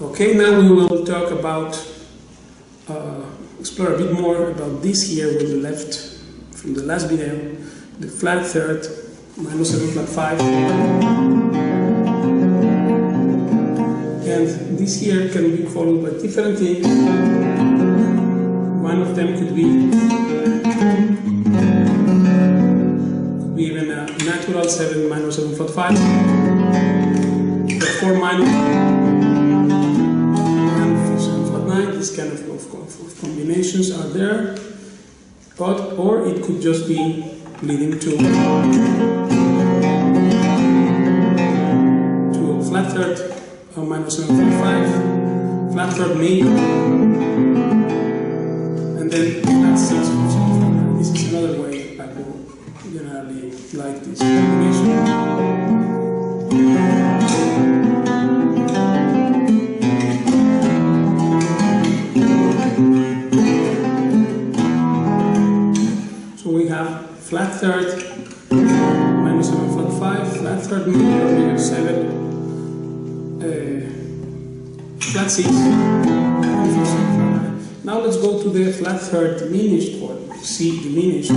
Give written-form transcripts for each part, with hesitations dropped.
Okay, now we will talk about, explore a bit more about this here where we left from the last video, the flat third, minor 7 flat 5. And this here can be followed by different things. One of them could be even a natural 7 minor 7 flat 5, the 4 minor. This kind of combinations are there, or it could just be leading to a flat third, minor 7 flat 5, flat third major, and then flat 6. This is another way Paco generally like this combination. Flat third, minor 7 flat 5, flat third major 7, flat 6, Now let's go to the flat third diminished chord, C diminished.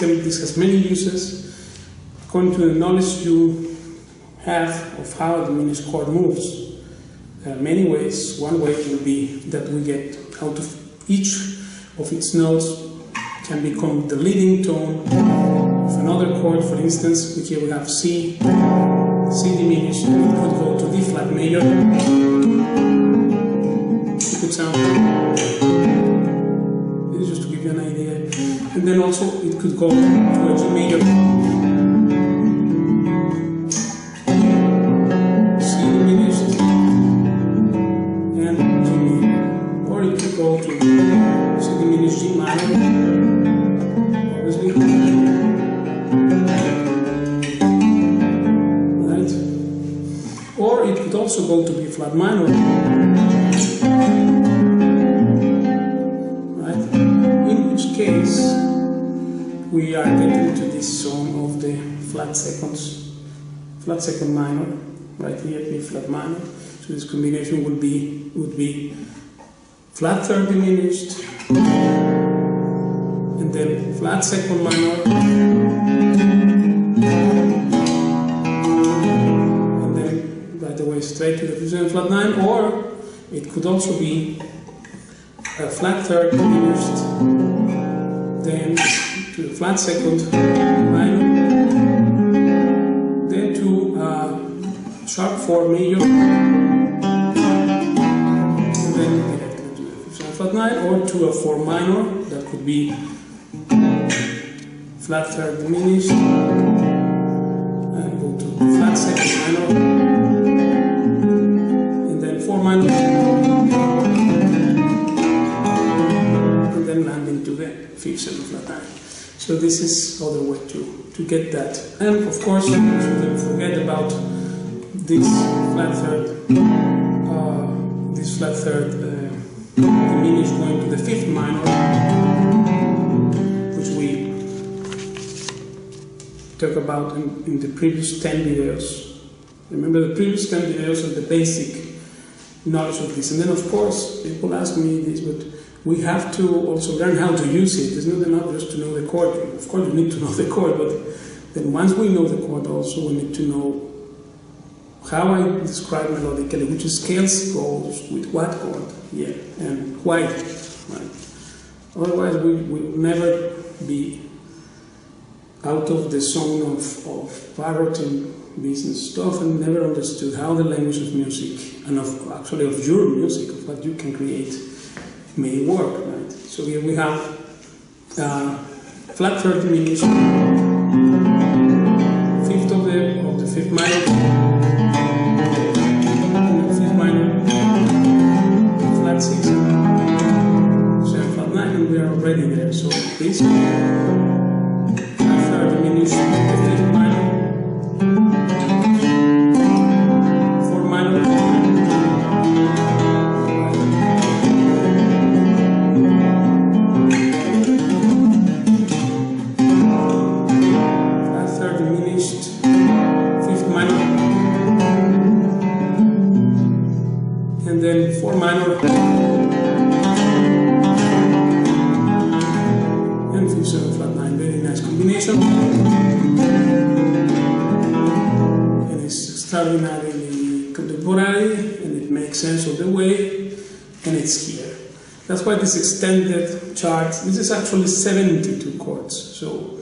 This has many uses according to the knowledge you have of how a diminished chord moves. There are many ways. One way will be that we get out of each of its notes can become the leading tone of another chord. For instance, here we have C diminished, and it could go to D flat major. It could sound, this is just to give you an idea. And then also it could go to a G major, C diminished, and G major. Or it could go to C diminished, G minor, obviously. Right? Or it could also go to B flat minor. Right? In which case, we are getting to this zone of the flat second minor, right here, B flat minor. So this combination would be flat third diminished, and then flat second minor, and then right away straight to the fusion flat 9, or it could also be a flat third diminished, then to the flat second minor, then to sharp 4 major, and then directly to the flat 9, or to a 4 minor, that could be flat third diminished, and go to flat second minor, and then 4 minor, and then landing to the fifth 7 flat 9. So this is other way to get that. And of course, you shouldn't forget about this flat third diminished going to the fifth minor, which we talked about in the previous 10 videos. Remember, the previous 10 videos are the basic knowledge of this. And then, of course, people ask me this, but we have to also learn how to use it. It's not enough just to know the chord. Of course, you need to know the chord, but then once we know the chord also, we need to know how I describe melodically, which scales goes with what chord, yeah, and why, right? Otherwise, we will never be out of the zone of parroting business stuff and never understood how the language of music and actually of your music, of what you can create, may work, right? So here we have flat third diminished, fifth of the fifth minor, fifth minor, flat six, seven flat nine, and we are already there. So this flat third diminished, fifth minor, four minor. And then 4 minor and 5 7 flat 9, very nice combination, and it's extraordinarily contemporary, and it makes sense of the way, and it's here. That's why this extended chart, this is actually 72 chords, so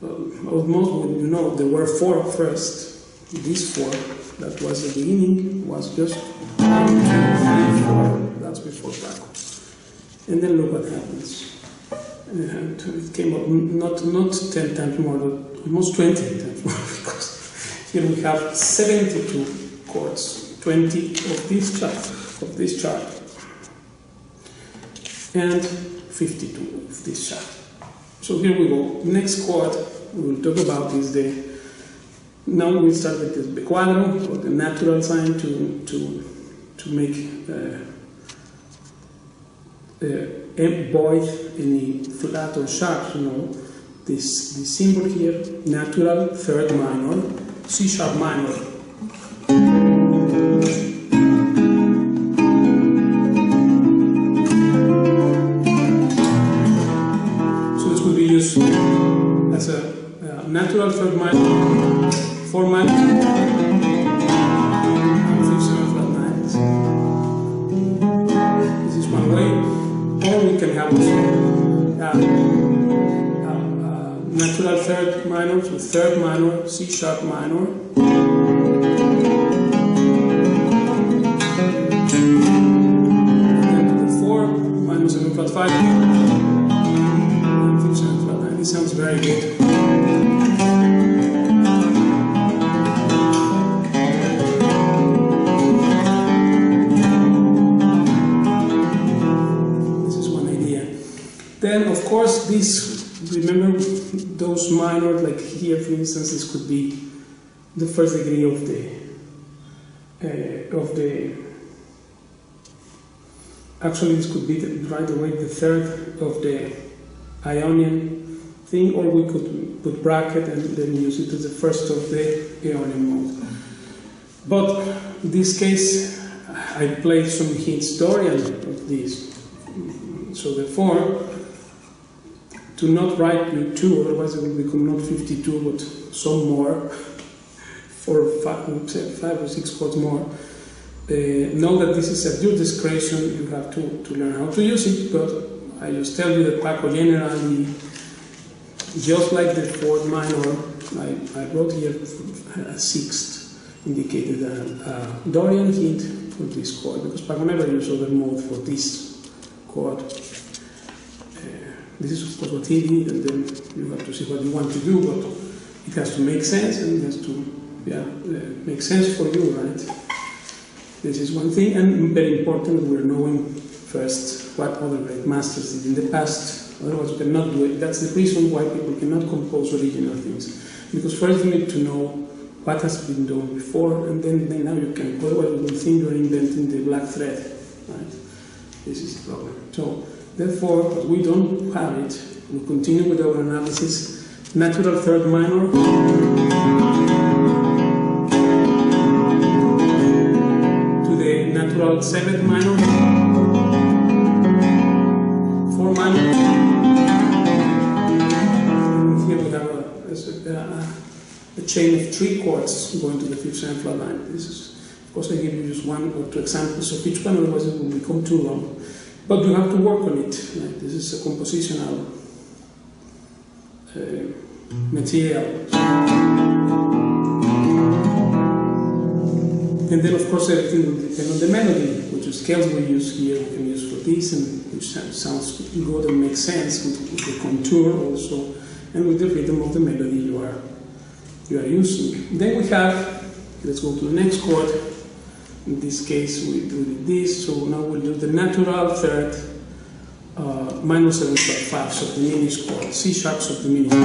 almost, you know, there were 4 first, these 4, that was the beginning, was just 1, 2, 3, 4, that's before Paco. And then look what happens. And it came up not 10 times more, but almost 20 times more, because here we have 72 chords, 20 of this chart, and 52 of this chart. So here we go. Next chord we will talk about is the. Now we start with the quadro, or the natural sign, to make avoid any flat or sharp. You know, this symbol here, natural third minor, C sharp minor. So this could be used as a natural third minor, 4 minor, and 5 7 flat 9. This is one way, or we can have natural third minor, so third minor, C sharp minor, and then to the 4 minor 7 flat 5, and 5 7 flat 9. This sounds very good. Then, of course, remember those minor, like here, for instance, this could be the first degree of the actually this could be right away the third of the Ionian thing, or we could put bracket and then use it as the first of the Ionian mode. But in this case, I played some hints Dorian of this, so therefore, to not write you 2, otherwise it will become not 52, but some more, 4 or 5 or 6 chords more. Know that this is at your discretion, you have to learn how to use it, but I just tell you that Paco generally, just like the 4th minor, I wrote here a 6th, indicated a Dorian hint for this chord, because Paco never used other mode for this chord. This is of course what he did, and then you have to see what you want to do, but it has to make sense, and it has to make sense for you, right? This is one thing, and very important, we're knowing first what other great masters did in the past, otherwise you cannot do it. That's the reason why people cannot compose original things, because first you need to know what has been done before, and then now you can, otherwise you will think you're inventing the black thread, right? This is the problem. So, therefore, as we don't have it, we continue with our analysis, natural third minor, to the natural seventh minor, 4 minor. And here we have a chain of 3 chords going to the 5th, 7th flat line. This is, of course, I give you just 1 or 2 examples of each one, otherwise it will become too long. But you have to work on it. Right? This is a compositional material. And then, of course, everything will depend on the melody, which scales we use here, we can use for this, and which sounds good and makes sense with the contour also, and with the rhythm of the melody you are using. Then we have, let's go to the next chord. In this case, we did this, so now we'll do the natural third minor 7 flat 5, so diminished chord, C sharp sub diminished.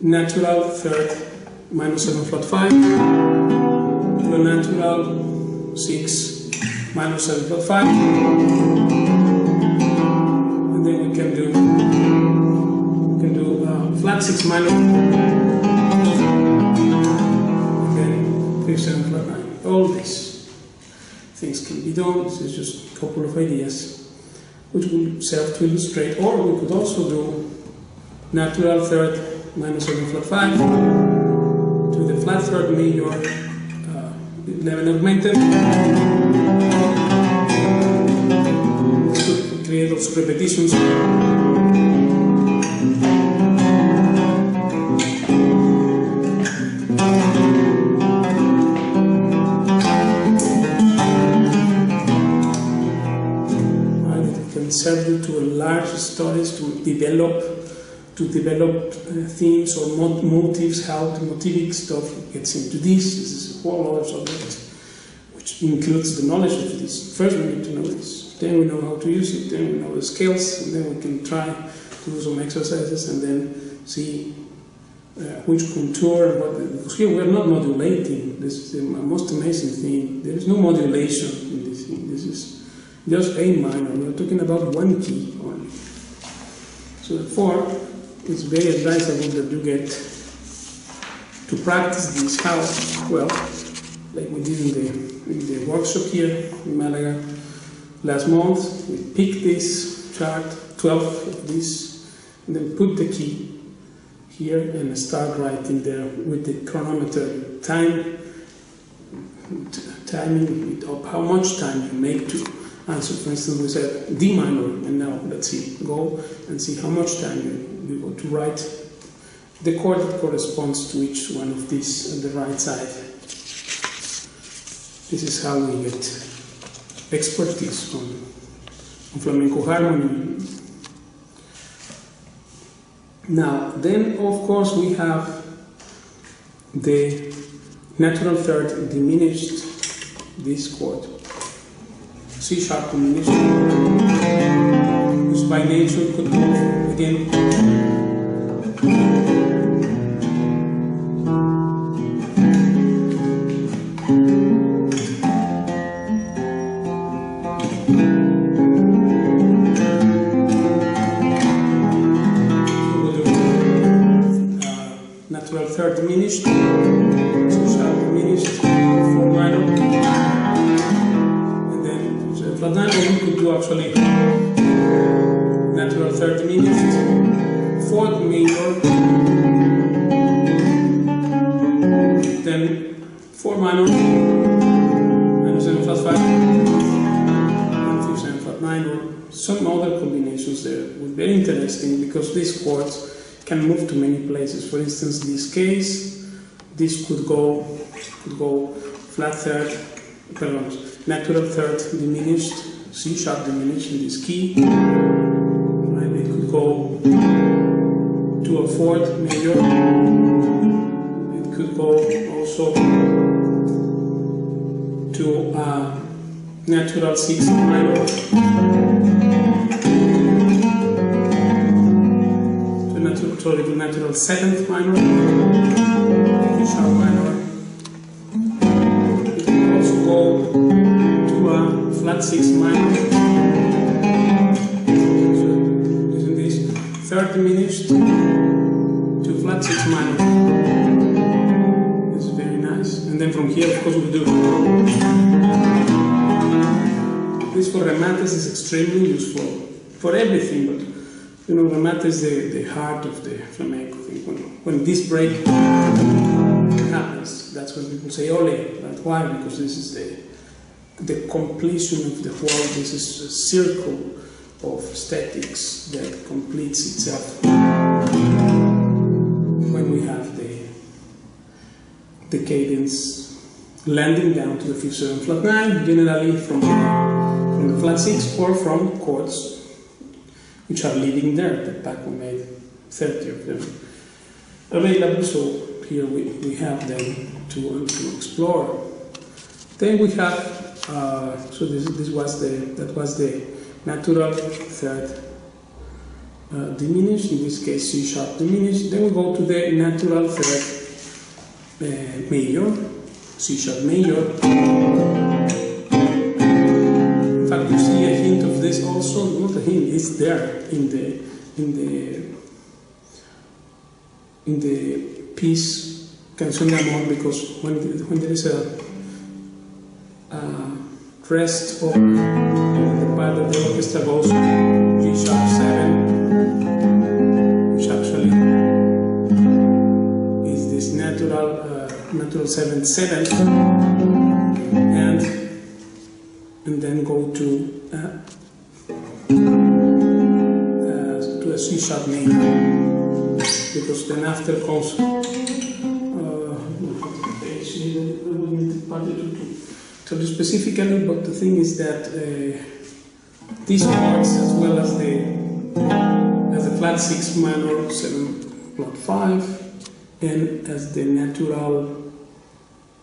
Natural third minor 7 flat 5 to a natural 6 minor 7 flat 5, and then we can do flat 6 minor, again 5th 7 flat 9. All these things can be done. This is just a couple of ideas which will serve to illustrate, or we could also do natural third minor 7 flat 5 to the flat third major 11 augmented, to create those repetitions. And it can serve you to enlarge stories, to develop themes or motives, how the motivic stuff gets into this. This is a whole other subject, which includes the knowledge of this. First we need to know this, then we know how to use it, then we know the scales, and then we can try to do some exercises and then see which contour and what, because here we are not modulating. This is the most amazing thing. There is no modulation in this thing. This is just A minor. We are talking about 1 key only. So therefore, it's very advisable that you get to practice this how well, like we did in the workshop here in Malaga last month. We picked this chart, 12 of this, and then put the key here and start writing there with the chronometer timing of how much time you make to answer. For instance, we said D minor, and now let's see, go and see how much time you go to write the chord that corresponds to each one of these on the right side. This is how we get expertise on flamenco harmony. Now, then of course we have the natural third diminished, this chord, C sharp diminished, which by nature could go again. Natural third diminished, C sharp diminished, 4 minor, and then flat 9, or we could do actually natural third diminished, fourth major, then 4 minor, minor 7 flat 5, and 5 7 flat 9, or some other combinations there. It was very interesting because these chords can move to many places. For instance, this case, this could go flat third, pardon, natural third diminished, C sharp diminished in this key. And it could go to a fourth major. It could go also to a natural 6 minor. To natural 7th minor, D sharp minor. It can also go to a flat 6 minor. So using this third diminished to flat 6 minor. This is very nice. And then from here, of course, we do. This for remates is extremely useful for everything, but you know, remate is the heart of the flamenco thing. When this break happens, that's when people say ole. But why? Because this is the completion of the whole. This is a circle of statics that completes itself when we have the cadence landing down to the 5 7 flat 9, generally from the flat 6 or from chords which are leading there. That Paco made 30 of them available, so here we have them to explore. Then we have, so that was the natural third diminished, in this case C sharp diminished. Then we go to the natural third major, C sharp major. In fact, you see a hint of this also, not a hint, it's there in the piece Canción de Amor, because when there is a rest of the part of the orchestra goes G sharp 7, which actually is this natural 7 7th, and then go to a C sharp major, because then after comes to do specifically, but the thing is that these chords, as well as the flat 6 minor 7 flat 5, and as the natural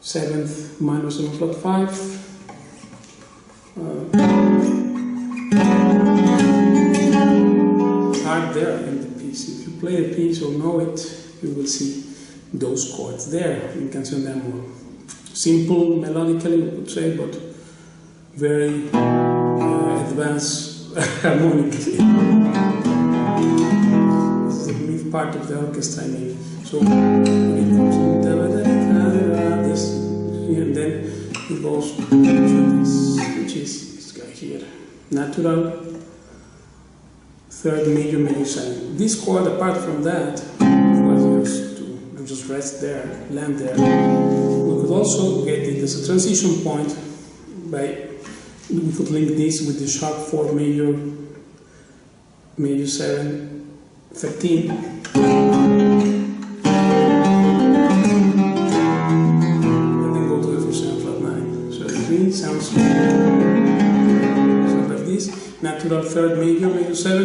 7th minor 7 flat 5, are there in the piece. If you play the piece or know it, you will see those chords there in Canción de Amor. Simple melodically, we could say, but very advanced harmonically. This is the mid part of the orchestra, I mean. So when it comes to this, and then it goes to this, which is this guy here, natural third major major 7. This chord, apart from that, was used to just rest there, land there. We could also get it as a transition point by, we could link this with the sharp 4 major 7 13, and then go to the 4 7 flat 9. So the three sounds like this: natural third major 7,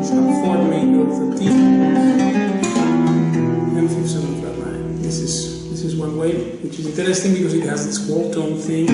sharp 4 major 13, and 5 7 flat 9. This is one way, which is interesting because it has this whole tone thing.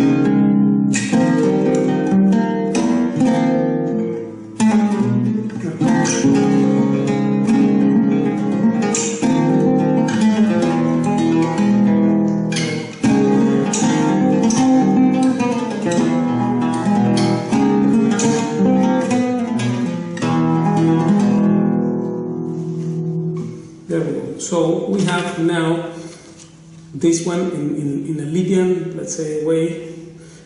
So we have now this one in a Lydian, let's say, way,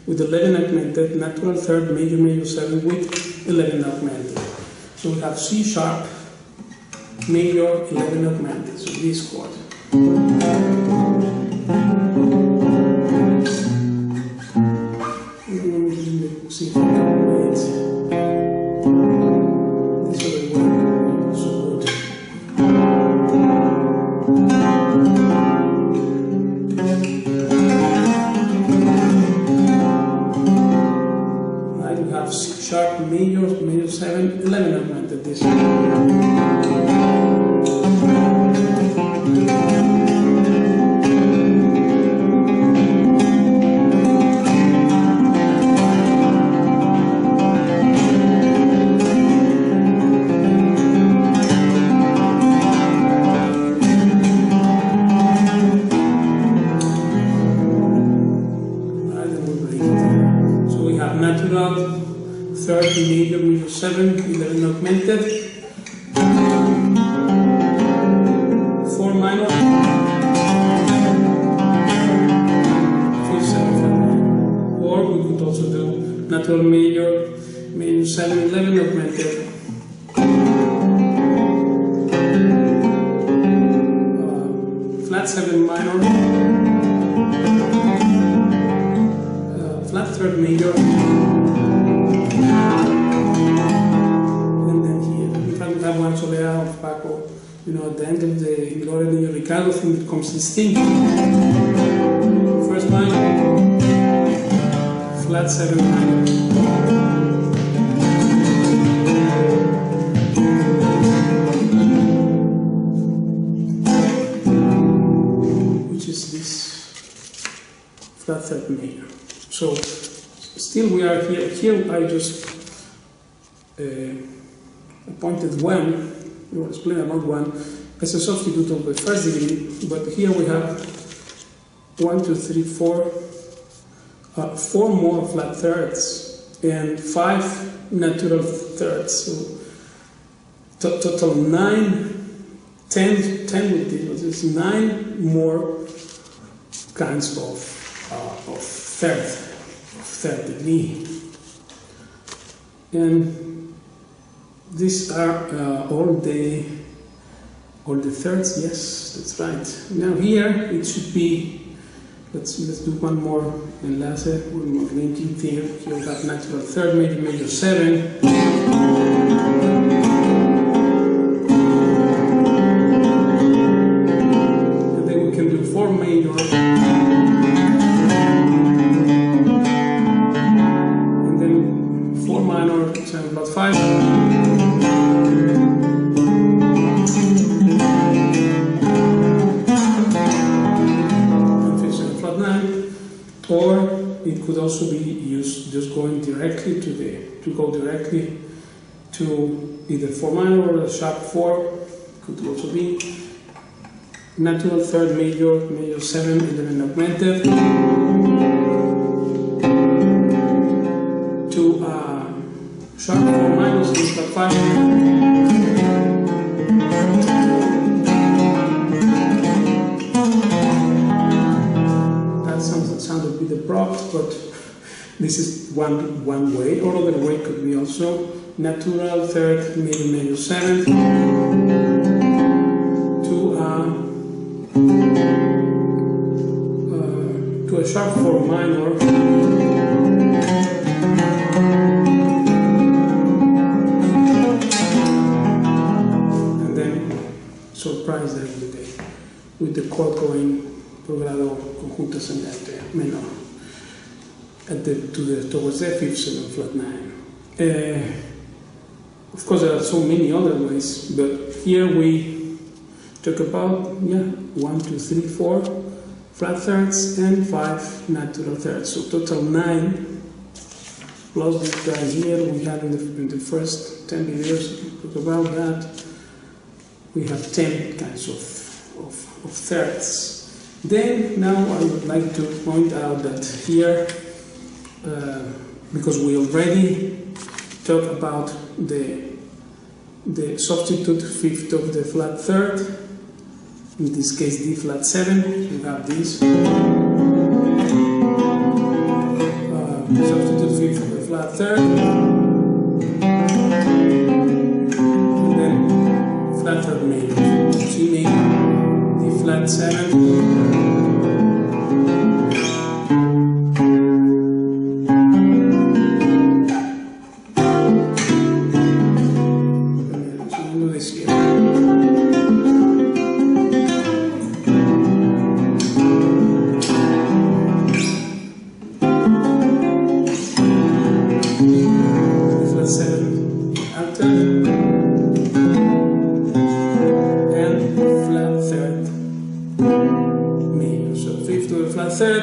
with 11 augmented, natural third, major, major 7 with 11 augmented. So we have C sharp, major, 11 augmented, so this chord. See if I can play it. This other one, so good. Right, we have C sharp, major, major 7, 11 augmented, this one. Third, major, major 7, 11 augmented, 4 minor, 5, 7, 5. Or we could also do natural major, major 7, 11 augmented, flat 7 minor, flat third major. And then here, if I would have one Soleá of Paco, you know, at the end of the Gloria de Ricardo thing, it comes distinct. First minor, flat 7 minor. Which is this flat third major. So, still we are here. Here I just appointed 1, we will explain about 1, as a substitute of the first degree, but here we have 1, 2, 3, 4, 4 more flat thirds, and 5 natural thirds, so total 9, 10 with this, 9 more kinds of third degree. And these are all the thirds. Yes, that's right. Now here it should be. Let's do one more enlace, one more linking here. Here we have natural third, major, major 7. And then we can do 4 major. And then 4 minor, 7 plus 5. Or it could also be used just going directly to go directly to either 4 minor or a sharp 4. Could also be natural third major, major 7, 11 augmented, to sharp 4 minor, sharp 5. Sound a bit abrupt, but this is one way. Or other way could be also natural third, major, major 7 to a sharp 4 minor, and then surprise them with the chord going por grado conjunto ascendente menor towards the 5th, 7th, flat 9. Of course, there are so many other ways, but here we talk about 1, 2, 3, 4 flat thirds and 5 natural thirds. So total 9 plus this guy here we had in the first 10 videos. Talk about that. We have 10 kinds of thirds. Then, now I would like to point out that here, because we already talked about the substitute fifth of the flat third, in this case D flat 7, you have this. substitute fifth of the flat third, and then flat third major, G major, D flat 7,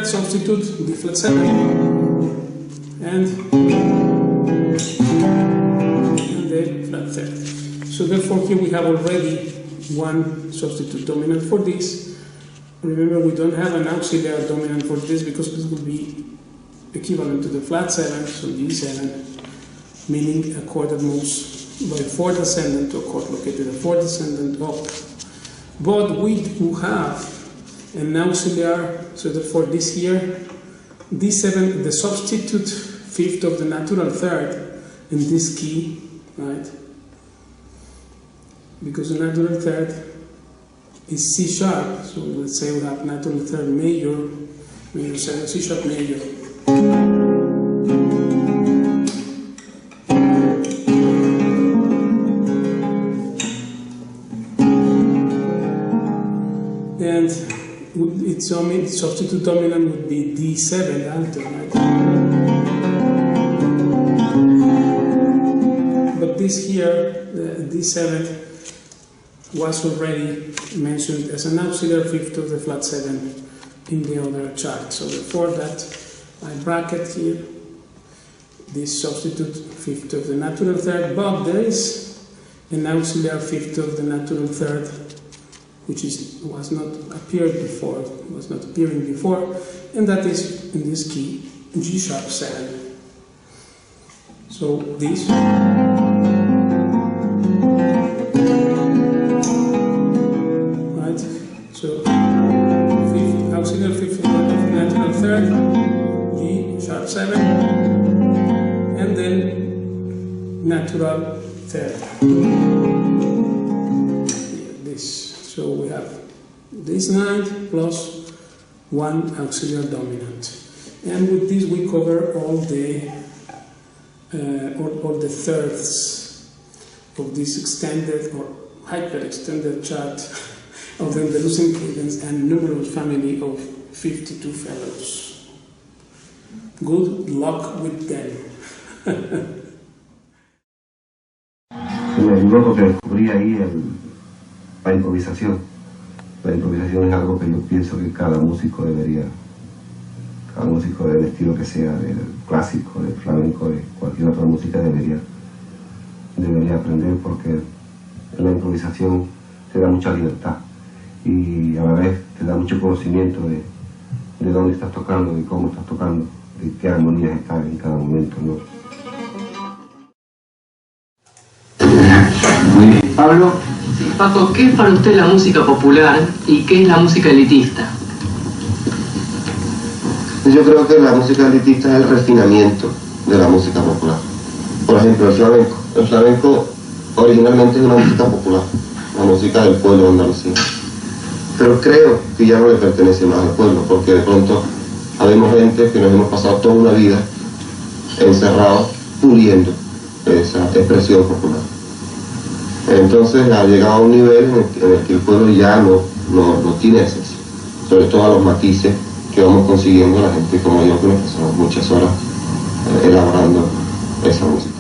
substitute D flat 7 and the flat third. So therefore here we have already one substitute dominant for this. Remember, we don't have an auxiliary dominant for this because this will be equivalent to the flat 7, so G7, meaning a chord that moves by fourth ascendant to a chord located at fourth ascendant up. But we do have an auxiliary, so therefore this here, D7, the substitute fifth of the natural third in this key, right? Because the natural third is C sharp, so let's say we have natural third major, major 7, C sharp major. And its substitute dominant would be D7 alto, right? But this here, the D7, was already mentioned as an auxiliary fifth of the flat 7 in the other chart. So therefore that I bracket here this substitute fifth of the natural third, but there is an auxiliary fifth of the natural third which was not appearing before, and that is in this key, G sharp 7. So this, right? So fifth, auxiliary fifth of the natural third, G sharp 7, and then natural third. So we have this 9 plus 1 auxiliary dominant, and with this we cover all the thirds of this extended or hyper-extended chart of the Andalusian Cadence and numerous family of 52 fellows. Good luck with them. Luego que descubrí ahí la improvisación. La improvisación es algo que yo pienso que cada músico del estilo que sea, del clásico, del flamenco, de cualquier otra música debería aprender, porque en la improvisación te da mucha libertad y a la vez te da mucho conocimiento de dónde estás tocando, de cómo estás tocando, de qué armonías están en cada momento, ¿no? Muy bien. Pablo. Sí, Paco, ¿qué es para usted la música popular y qué es la música elitista? Yo creo que la música elitista es el refinamiento de la música popular. Por ejemplo, el flamenco. El flamenco originalmente es una música popular, la música del pueblo de Andalucía. Pero creo que ya no le pertenece más al pueblo, porque de pronto habemos gente que nos hemos pasado toda una vida encerrados, puliendo esa expresión popular. Entonces ha llegado a un nivel en el que el pueblo ya no tiene acceso, sobre todo a los matices que vamos consiguiendo la gente como yo, que nos pasamos muchas horas elaborando esa música.